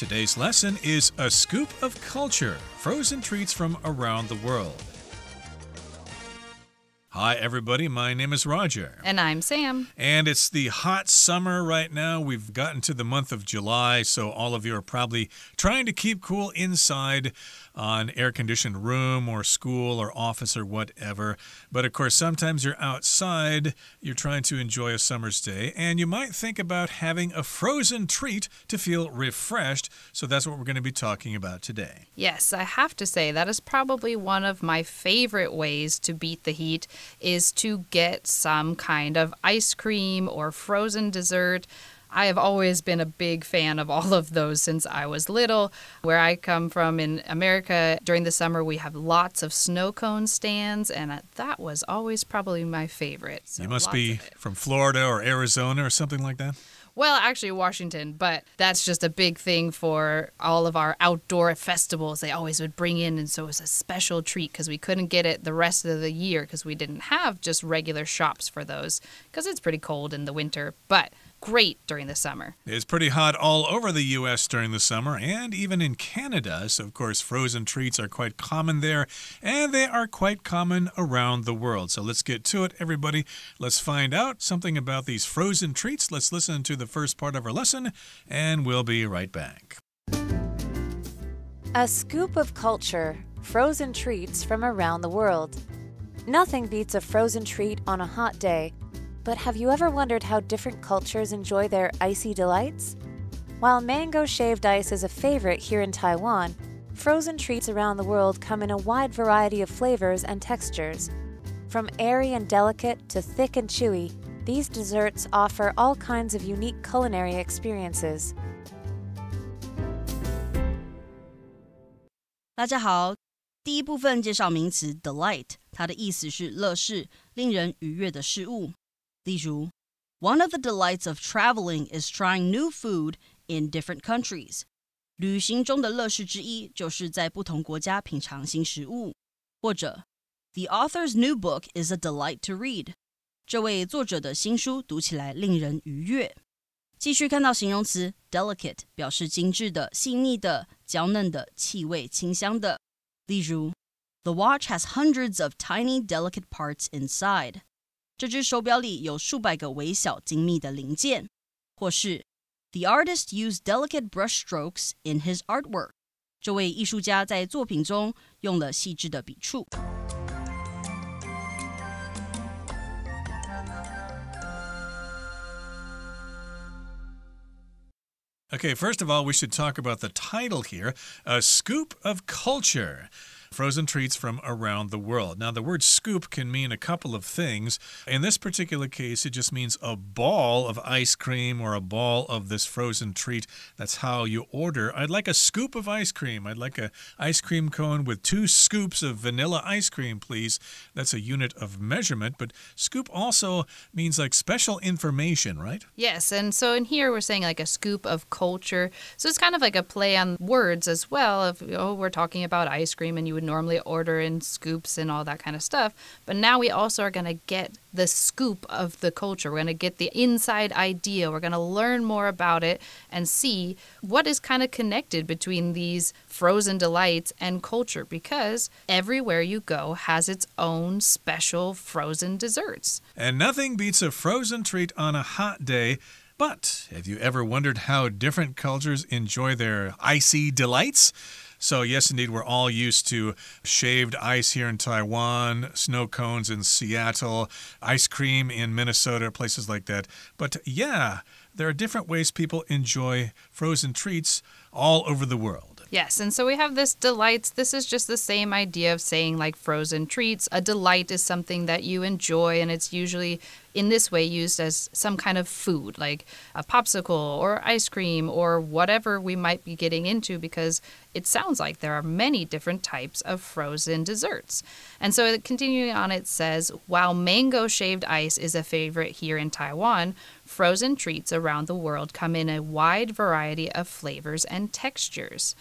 Today's lesson is A Scoop of Culture, frozen treats from around the world. Hi, everybody. My name is Roger. And I'm Sam. And it's the hot summer right now. We've gotten to the month of July, so all of you are probably trying to keep cool inside on air-conditioned room or school or office or whatever. But, of course, sometimes you're outside, you're trying to enjoy a summer's day, and you might think about having a frozen treat to feel refreshed. So that's what we're going to be talking about today. Yes, I have to say that is probably one of my favorite ways to beat the heat is to get some kind of ice cream or frozen dessert. I have always been a big fan of all of those since I was little. Where I come from in America, during the summer we have lots of snow cone stands, and that was always probably my favorite. So you must be from Florida or Arizona or something like that? Well, actually Washington, but that's just a big thing for all of our outdoor festivals. They always would bring in, and so it was a special treat because we couldn't get it the rest of the year because we didn't have just regular shops for those because it's pretty cold in the winter, but great during the summer. It's pretty hot all over the U.S. during the summer and even in Canada. So, of course, frozen treats are quite common there, and they are quite common around the world. So let's get to it, everybody. Let's find out something about these frozen treats. Let's listen to the first part of our lesson, and we'll be right back. A scoop of culture, frozen treats from around the world. Nothing beats a frozen treat on a hot day. But have you ever wondered how different cultures enjoy their icy delights? While mango shaved ice is a favorite here in Taiwan, frozen treats around the world come in a wide variety of flavors and textures. From airy and delicate to thick and chewy, these desserts offer all kinds of unique culinary experiences. 大家好，第一部分介绍名词 delight， 它的意思是乐事，令人愉悦的事物。例如 One of the delights of traveling is trying new food in different countries. 旅行中的乐事之一就是在不同国家品尝新食物。或者 The author's new book is a delight to read. 这位作者的新书读起来令人愉悦。继续看到形容词 delicate， 表示精致的、细腻的、娇嫩的、气味清香的。例如 The watch has hundreds of tiny delicate parts inside. 这只手表里有数百个微小精密的零件。或是 The artist used delicate brush strokes in his artwork. 这位艺术家在作品中用了细致的笔触。Okay, first of all, we should talk about the title here, A Scoop of Culture. Frozen treats from around the world. Now, the word scoop can mean a couple of things. In this particular case, it just means a ball of ice cream or a ball of this frozen treat. That's how you order. I'd like a scoop of ice cream. I'd like an ice cream cone with 2 scoops of vanilla ice cream, please. That's a unit of measurement. But scoop also means like special information, right? Yes, and so in here we're saying like a scoop of culture. So it's kind of like a play on words as well. If we're talking about ice cream and you would normally order in scoops and all that kind of stuff. But now we also are going to get the scoop of the culture. We're going to get the inside idea. We're going to learn more about it and see what is kind of connected between these frozen delights and culture, because everywhere you go has its own special frozen desserts. And nothing beats a frozen treat on a hot day. But have you ever wondered how different cultures enjoy their icy delights? So, yes, indeed, we're all used to shaved ice here in Taiwan, snow cones in Seattle, ice cream in Minnesota, places like that. But, yeah, there are different ways people enjoy frozen treats all over the world. Yes, and so we have this delights. This is just the same idea of saying like frozen treats. A delight is something that you enjoy, and it's usually in this way used as some kind of food, like a popsicle or ice cream or whatever we might be getting into, because it sounds like there are many different types of frozen desserts. And so continuing on, it says, while mango shaved ice is a favorite here in Taiwan, frozen treats around the world come in a wide variety of flavors and textures.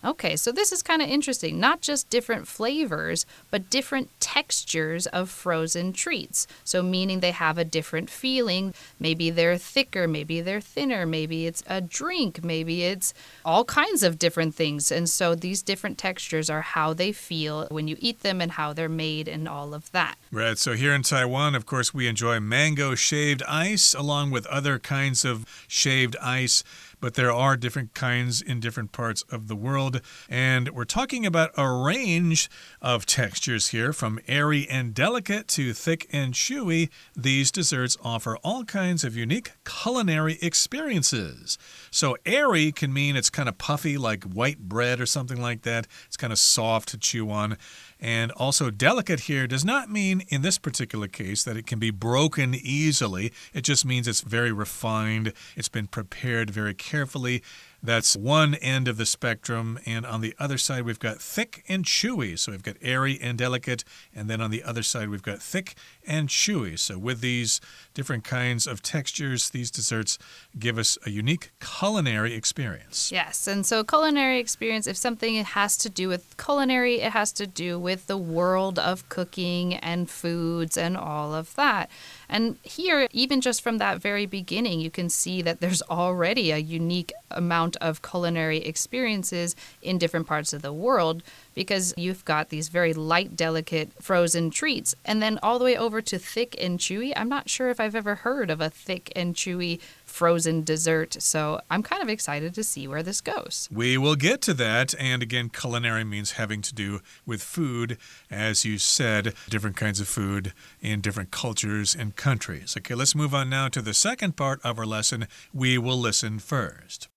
Okay, so this is kind of interesting. Not just different flavors, but different textures of frozen treats. So meaning they have a different feeling. Maybe they're thicker, maybe they're thinner, maybe it's a drink, maybe it's all kinds of different things. And so these different textures are how they feel when you eat them and how they're made and all of that. Right, so here in Taiwan, of course, we enjoy mango shaved ice along with other kinds of shaved ice. But there are different kinds in different parts of the world. And we're talking about a range of textures here, from airy and delicate to thick and chewy. These desserts offer all kinds of unique culinary experiences. So airy can mean it's kind of puffy, like white bread or something like that. It's kind of soft to chew on. And also delicate here does not mean, in this particular case, that it can be broken easily. It just means it's very refined. It's been prepared very carefully. That's one end of the spectrum. And on the other side, we've got thick and chewy. So we've got airy and delicate. And then on the other side, we've got thick and chewy. So with these different kinds of textures, these desserts give us a unique culinary experience. Yes, and so culinary experience, if something has to do with culinary, it has to do with the world of cooking and foods and all of that. And here, even just from that very beginning, you can see that there's already a unique amount of culinary experiences in different parts of the world, because you've got these very light, delicate frozen treats. And then all the way over to thick and chewy. I'm not sure if I've ever heard of a thick and chewy frozen dessert, so I'm kind of excited to see where this goes. We will get to that. And again, culinary means having to do with food, as you said, different kinds of food in different cultures and countries. Okay, let's move on now to the second part of our lesson. We will listen first.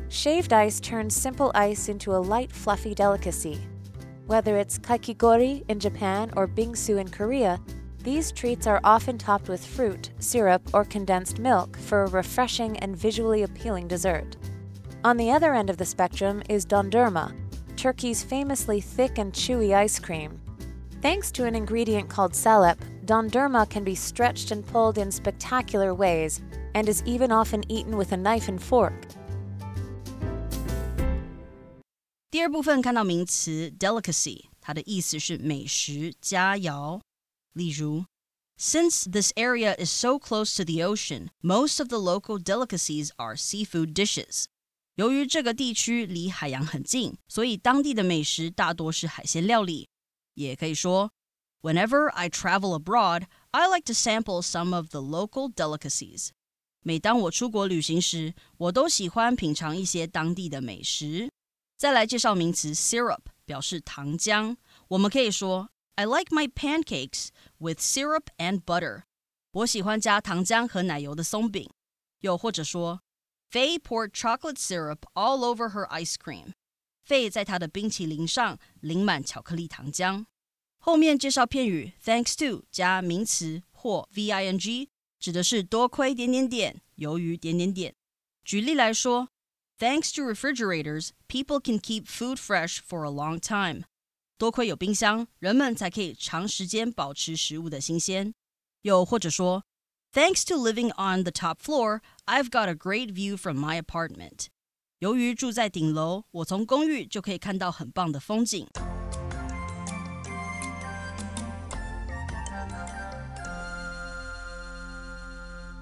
Shaved ice turns simple ice into a light, fluffy delicacy. Whether it's kakigori in Japan or bingsu in Korea, these treats are often topped with fruit, syrup, or condensed milk for a refreshing and visually appealing dessert. On the other end of the spectrum is dondurma, Turkey's famously thick and chewy ice cream. Thanks to an ingredient called salep, dondurma can be stretched and pulled in spectacular ways and is even often eaten with a knife and fork. 第二部分看到名词 delicacy， 它的意思是美食佳肴。例如 Since this area is so close to the ocean, most of the local delicacies are seafood dishes. 由于这个地区离海洋很近，所以当地的美食大多是海鲜料理。也可以说 Whenever I travel abroad, I like to sample some of the local delicacies. 每当我出国旅行时，我都喜欢品尝一些当地的美食。再来介绍名词 syrup， 表示糖浆。我们可以说I like my pancakes with syrup and butter. 我喜欢加糖浆和奶油的松饼。又或者说 Faye poured chocolate syrup all over her ice cream. Faye 在她的冰淇淋上淋满巧克力糖浆。后面介绍片语 thanks to 加名词或 VING， 指的是多亏点点点，由于点点点。举例来说 Thanks to refrigerators, people can keep food fresh for a long time. 多亏有冰箱，人们才可以长时间保持食物的新鲜。又或者说 Thanks to living on the top floor, I've got a great view from my apartment. 由于住在顶楼，我从公寓就可以看到很棒的风景。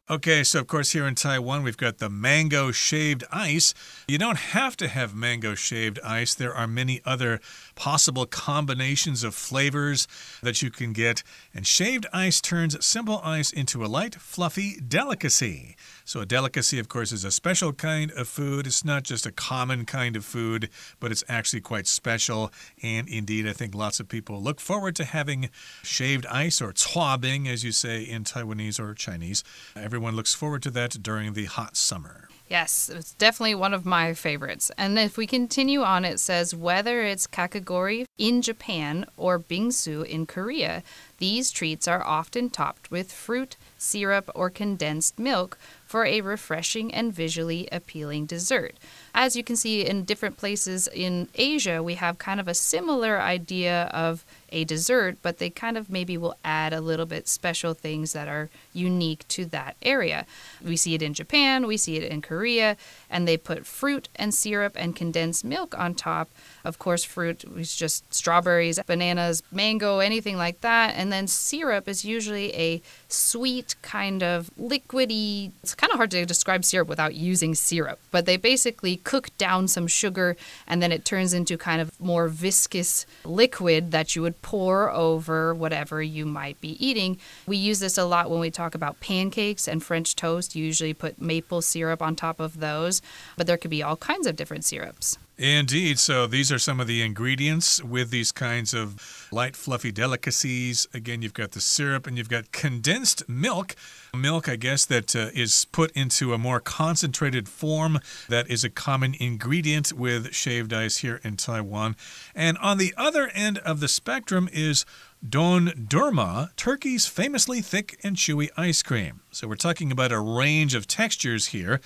Okay, so of course here in Taiwan we've got the mango shaved ice. You don't have to have mango shaved ice. There are many other possible combinations of flavors that you can get. And shaved ice turns simple ice into a light, fluffy delicacy. So a delicacy, of course, is a special kind of food. It's not just a common kind of food, but it's actually quite special. And indeed, I think lots of people look forward to having shaved ice, or 搓冰, as you say in Taiwanese or Chinese. Everyone looks forward to that during the hot summer. Yes, it's definitely one of my favorites. And if we continue on, it says whether it's kakigori in Japan or bingsu in Korea, These treats are often topped with fruit, syrup, or condensed milk for a refreshing and visually appealing dessert. As you can see in different places in Asia, we have kind of a similar idea of a dessert, but they kind of maybe will add a little bit special things that are unique to that area. We see it in Japan, we see it in Korea, and they put fruit and syrup and condensed milk on top. Of course, fruit is just strawberries, bananas, mango, anything like that. And then syrup is usually a sweet kind of liquidy. It's kind of hard to describe syrup without using syrup, but they basically cook down some sugar and then it turns into kind of more viscous liquid that you would pour over whatever you might be eating. We use this a lot when we talk about pancakes and French toast. You usually put maple syrup on top of those, but there could be all kinds of different syrups. Indeed. So these are some of the ingredients with these kinds of light, fluffy delicacies. Again, you've got the syrup and you've got condensed milk. Milk, I guess, that is put into a more concentrated form. That is a common ingredient with shaved ice here in Taiwan. And on the other end of the spectrum is Don Durma, Turkey's famously thick and chewy ice cream. So we're talking about a range of textures here,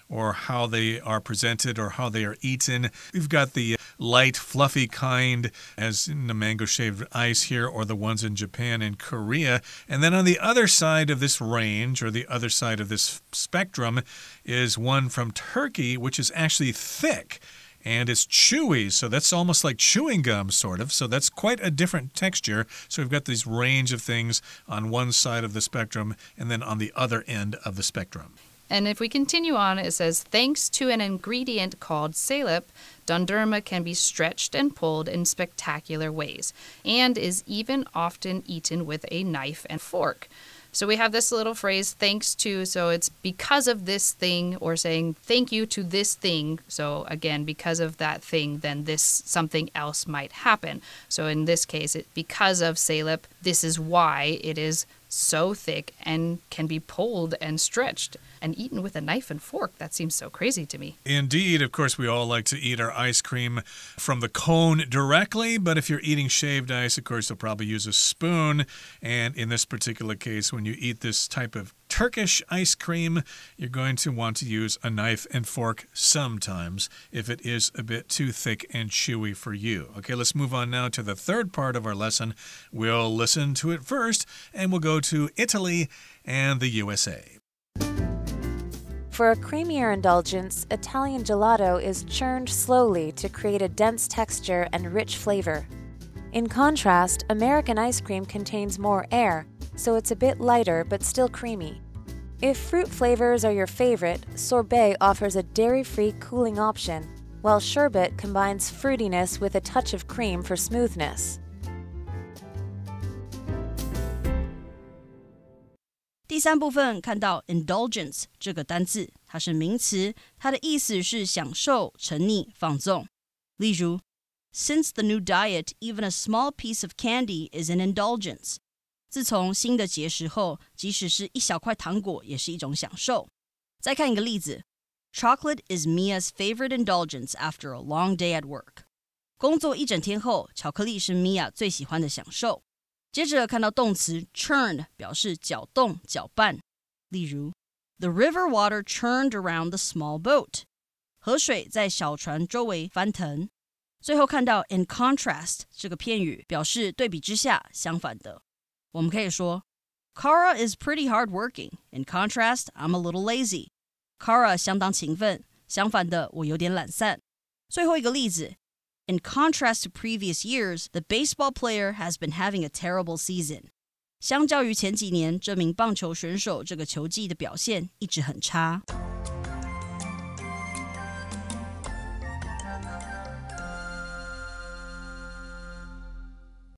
or how they are presented or how they are eaten. We've got the light, fluffy kind, as in the mango shaved ice here, or the ones in Japan and Korea. And then on the other side of this range, or the other side of this spectrum, is one from Turkey, which is actually thick. And it's chewy, so that's almost like chewing gum, sort of. So that's quite a different texture. So we've got this range of things on one side of the spectrum and then on the other end of the spectrum. And if we continue on, it says, thanks to an ingredient called salep, dondurma can be stretched and pulled in spectacular ways and is even often eaten with a knife and fork. So we have this little phrase, thanks to, so it's because of this thing, or saying thank you to this thing. So again, because of that thing, then this something else might happen. So in this case, because of salep, this is why it is so thick and can be pulled and stretched and eaten with a knife and fork. That seems so crazy to me. Indeed. Of course, we all like to eat our ice cream from the cone directly, but if you're eating shaved ice, of course, you'll probably use a spoon. And in this particular case, when you eat this type of Turkish ice cream, you're going to want to use a knife and fork sometimes if it is a bit too thick and chewy for you. Okay, let's move on now to the third part of our lesson. We'll listen to it first, and we'll go to Italy and the USA. For a creamier indulgence, Italian gelato is churned slowly to create a dense texture and rich flavor. In contrast, American ice cream contains more air, so it's a bit lighter but still creamy. If fruit flavors are your favorite, sorbet offers a dairy-free cooling option, while sherbet combines fruitiness with a touch of cream for smoothness. 第三部分看到 indulgence 这个单字，它是名词，它的意思是享受、沉溺、放纵。例如 Since the new diet, even a small piece of candy is an indulgence. 自从新的节食后，即使是一小块糖果也是一种享受。再看一个例子 Chocolate is Mia's favorite indulgence after a long day at work. 工作一整天后，巧克力是 Mia 最喜欢的享受。接着看到动词 churn 表示搅动、搅拌。例如 The river water churned around the small boat. 河水在小船周围翻腾。最后看到 in contrast 这个片语表示对比之下，相反的。我们可以说 Kara is pretty hardworking. In contrast, I'm a little lazy. Kara 相当勤奋，相反的，我有点懒散。最后一个例子In contrast to previous years, the baseball player has been having a terrible season. 相较于前几年，这名棒球选手这个球季的表现一直很差。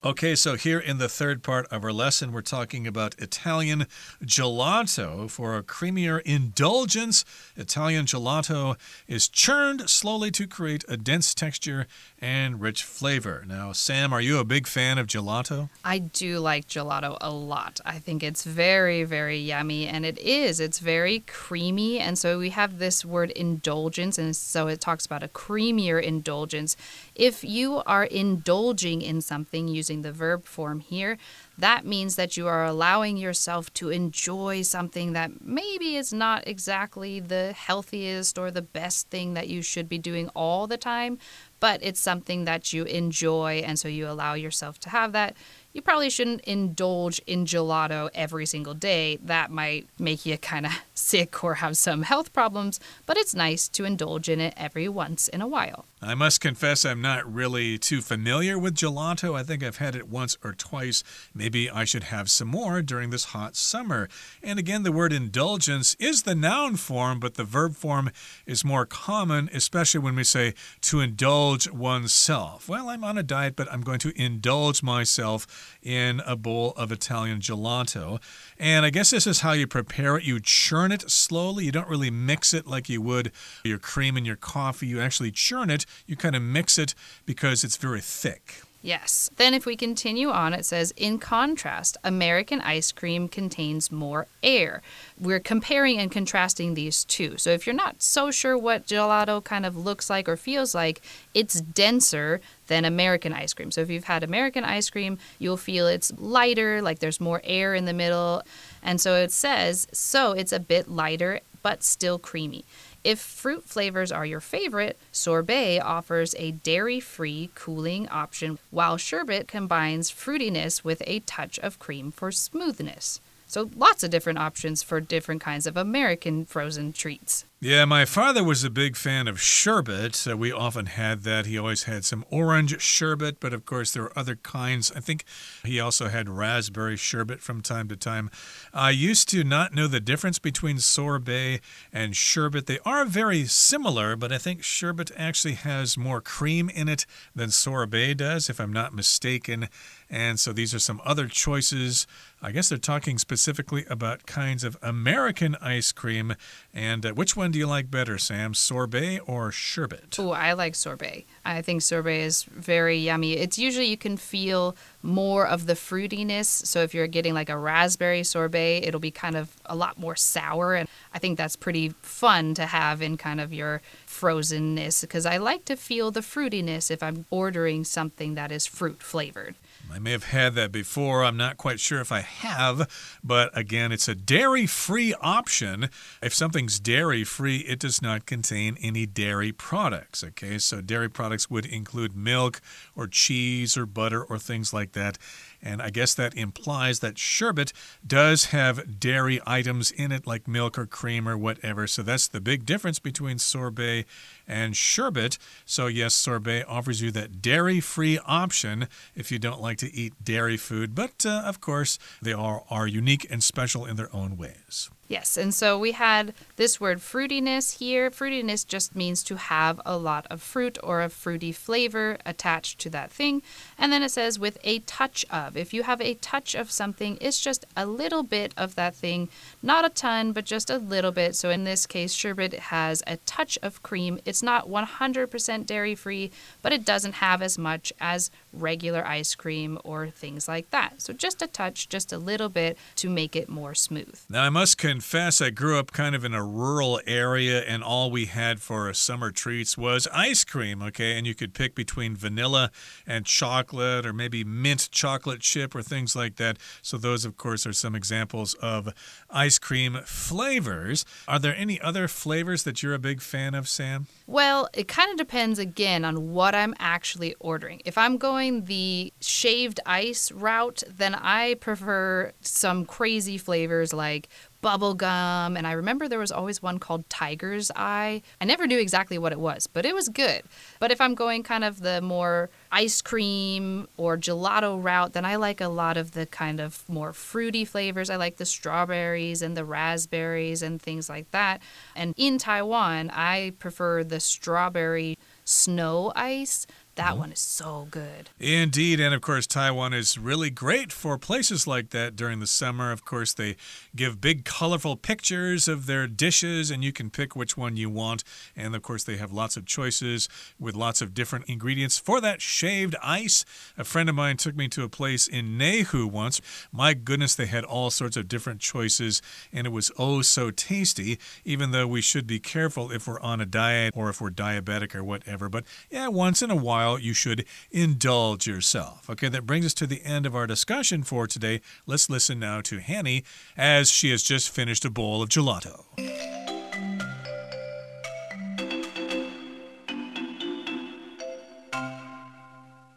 Okay, so here in the third part of our lesson, we're talking about Italian gelato. For a creamier indulgence, Italian gelato is churned slowly to create a dense texture and rich flavor. Now, Sam, are you a big fan of gelato? I do like gelato a lot. I think it's very, very yummy, and it is. It's very creamy, and so we have this word indulgence, and so it talks about a creamier indulgence. If you are indulging in something using the verb form here, that means that you are allowing yourself to enjoy something that maybe is not exactly the healthiest or the best thing that you should be doing all the time, but it's something that you enjoy, and so you allow yourself to have that. You probably shouldn't indulge in gelato every single day. That might make you kind of sick or have some health problems, but it's nice to indulge in it every once in a while. I must confess I'm not really too familiar with gelato. I think I've had it once or twice. Maybe I should have some more during this hot summer. And again, the word indulgence is the noun form, but the verb form is more common, especially when we say to indulge oneself. Well, I'm on a diet, but I'm going to indulge myself in a bowl of Italian gelato. And I guess this is how you prepare it. You churn it slowly. You don't really mix it like you would your cream in your coffee. You actually churn it. You kind of mix it because it's very thick. Yes. Then if we continue on, it says, in contrast, American ice cream contains more air. We're comparing and contrasting these two. So if you're not so sure what gelato kind of looks like or feels like, it's denser than American ice cream. So if you've had American ice cream, you'll feel it's lighter, like there's more air in the middle. And so it says, so it's a bit lighter, but still creamy. If fruit flavors are your favorite, sorbet offers a dairy-free cooling option, while sherbet combines fruitiness with a touch of cream for smoothness. So lots of different options for different kinds of American frozen treats. Yeah, my father was a big fan of sherbet. We often had that. He always had some orange sherbet, but of course there were other kinds. I think he also had raspberry sherbet from time to time. I used to not know the difference between sorbet and sherbet. They are very similar, but I think sherbet actually has more cream in it than sorbet does, if I'm not mistaken. And so these are some other choices. I guess they're talking specifically about kinds of American ice cream. And which one do you like better, Sam? Sorbet or sherbet? Oh, I like sorbet. I think sorbet is very yummy. It's usually you can feel more of the fruitiness. So if you're getting like a raspberry sorbet, it'll be kind of a lot more sour. And I think that's pretty fun to have in kind of your frozenness, because I like to feel the fruitiness if I'm ordering something that is fruit flavored. I may have had that before. I'm not quite sure if I have, but again, it's a dairy-free option. If something's dairy-free, it does not contain any dairy products, okay? So dairy products would include milk or cheese or butter or things like that. And I guess that implies that sherbet does have dairy items in it, like milk or cream or whatever. So that's the big difference between sorbet and sherbet. So yes, sorbet offers you that dairy-free option if you don't like to eat dairy food. But of course, they are unique and special in their own ways. Yes, and so we had this word fruitiness here. Fruitiness just means to have a lot of fruit or a fruity flavor attached to that thing. And then it says with a touch of. If you have a touch of something, it's just a little bit of that thing. Not a ton, but just a little bit. So in this case, sherbet has a touch of cream. It's not 100% dairy-free, but it doesn't have as much as regular ice cream or things like that. So just a touch, just a little bit to make it more smooth. Now, I must confess, I grew up kind of in a rural area, and all we had for summer treats was ice cream, okay? And you could pick between vanilla and chocolate, or maybe mint chocolate chip or things like that. So those, of course, are some examples of ice cream flavors. Are there any other flavors that you're a big fan of, Sam? Well, it kind of depends, again, on what I'm actually ordering. If I'm going the shaved ice route, then I prefer some crazy flavors like bubble gum, and I remember there was always one called Tiger's Eye. I never knew exactly what it was, but it was good. But if I'm going kind of the more ice cream or gelato route, then I like a lot of the kind of more fruity flavors. I like the strawberries and the raspberries and things like that. And in Taiwan, I prefer the strawberry snow ice. That one is so good. Indeed, and of course, Taiwan is really great for places like that during the summer. Of course, they give big, colorful pictures of their dishes, and you can pick which one you want. And of course, they have lots of choices with lots of different ingredients for that shaved ice. A friend of mine took me to a place in Nehu once. My goodness, they had all sorts of different choices, and it was oh so tasty, even though we should be careful if we're on a diet or if we're diabetic or whatever. But yeah, once in a while, while, you should indulge yourself. Okay, that brings us to the end of our discussion for today. Let's listen now to Hanny as she has just finished a bowl of gelato.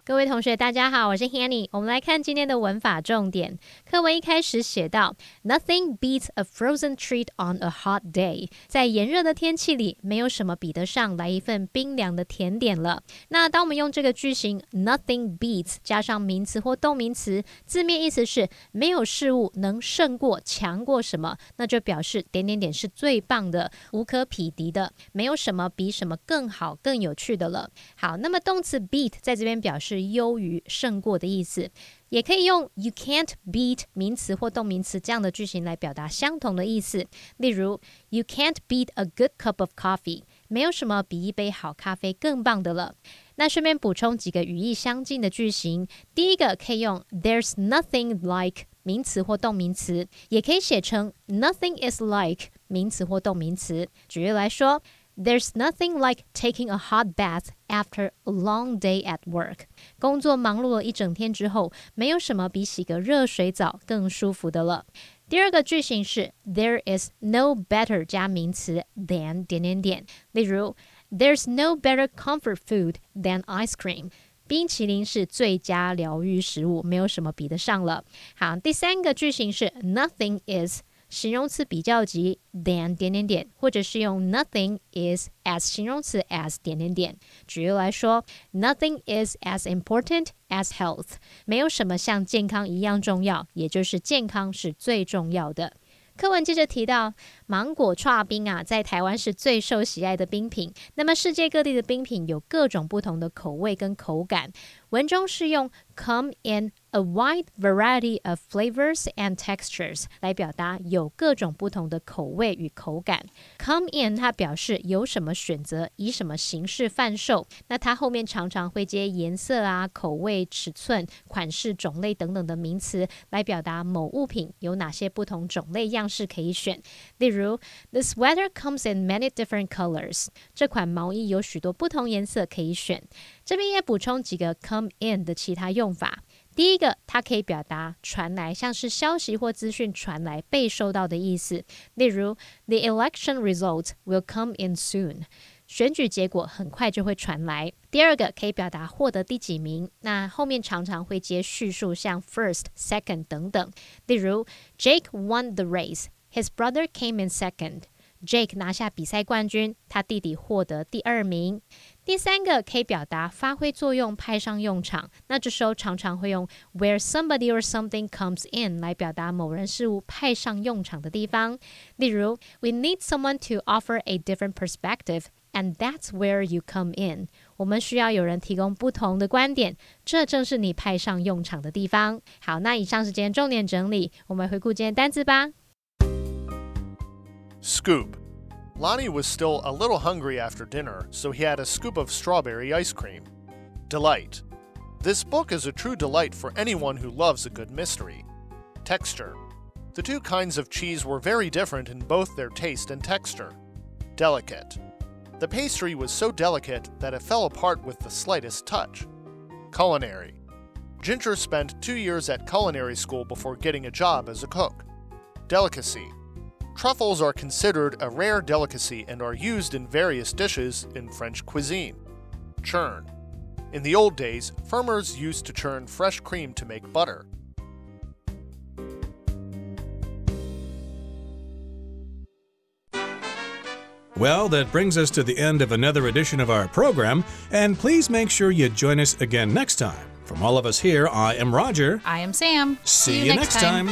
各位同学大家好，我是 Hanny。 我们来看今天的文法重点。课文一开始写到 Nothing beats a frozen treat on a hot day。 在炎热的天气里，没有什么比得上来一份冰凉的甜点了。那当我们用这个句型 Nothing beats 加上名词或动名词，字面意思是没有事物能胜过强过什么，那就表示点点点是最棒的，无可匹敌的，没有什么比什么更好更有趣的了。好，那么动词 beat 在这边表示优于胜过的意思，也可以用 you can't beat 名词或动名词这样的句型来表达相同的意思。例如 you can't beat a good cup of coffee， 没有什么比一杯好咖啡更棒的了。那顺便补充几个语义相近的句型，第一个可以用 there's nothing like 名词或动名词，也可以写成 nothing is like 名词或动名词。举例来说There's nothing like taking a hot bath after a long day at work. 工作忙碌了一整天之后，没有什么比洗个热水澡更舒服的了。第二个句型是 There is no better 加名词 than 点点点。例如 There's no better comfort food than ice cream. 冰淇淋是最佳疗愈食物，没有什么比得上了。好，第三个句型是 Nothing is形容词比较级 than 点点点，或者是用 nothing is as 形容词 as 点点点。举例来说 Nothing is as important as health， 没有什么像健康一样重要，也就是健康是最重要的。课文接着提到芒果剉冰啊，在台湾是最受喜爱的冰品。那么世界各地的冰品有各种不同的口味跟口感。文中是用 come in a wide variety of flavors and textures 来表达有各种不同的口味与口感。come in 它表示有什么选择，以什么形式贩售。那它后面常常会接颜色啊、口味、尺寸、款式、种类等等的名词，来表达某物品有哪些不同种类样式可以选。例如 The sweater comes in many different colors， 这款毛衣有许多不同颜色可以选。这边也补充几个 come in 的其他用法。第一个，它可以表达传来，像是消息或资讯传来、被收到的意思。例如 The election results will come in soon， 选举结果很快就会传来。第二个可以表达获得第几名，那后面常常会接叙述，像 first、second 等等。例如 Jake won the race, his brother came in second。Jake 拿下比赛冠军，他弟弟获得第2名。第三个可以表达发挥作用、派上用场，那这时候常常会用 where somebody or something comes in 来表达某人事物派上用场的地方。例如 We need someone to offer a different perspective, and that's where you come in。 我们需要有人提供不同的观点，这正是你派上用场的地方。好，那以上是今天重点整理，我们回顾今天单字吧。Scoop. Lonnie was still a little hungry after dinner, so he had a scoop of strawberry ice cream. Delight. This book is a true delight for anyone who loves a good mystery. Texture. The two kinds of cheese were very different in both their taste and texture. Delicate. The pastry was so delicate that it fell apart with the slightest touch. Culinary. Ginger spent 2 years at culinary school before getting a job as a cook. Delicacy. Truffles are considered a rare delicacy and are used in various dishes in French cuisine. Churn. In the old days, farmers used to churn fresh cream to make butter. Well, that brings us to the end of another edition of our program, and please make sure you join us again next time. From all of us here, I am Roger. I am Sam. See you next time.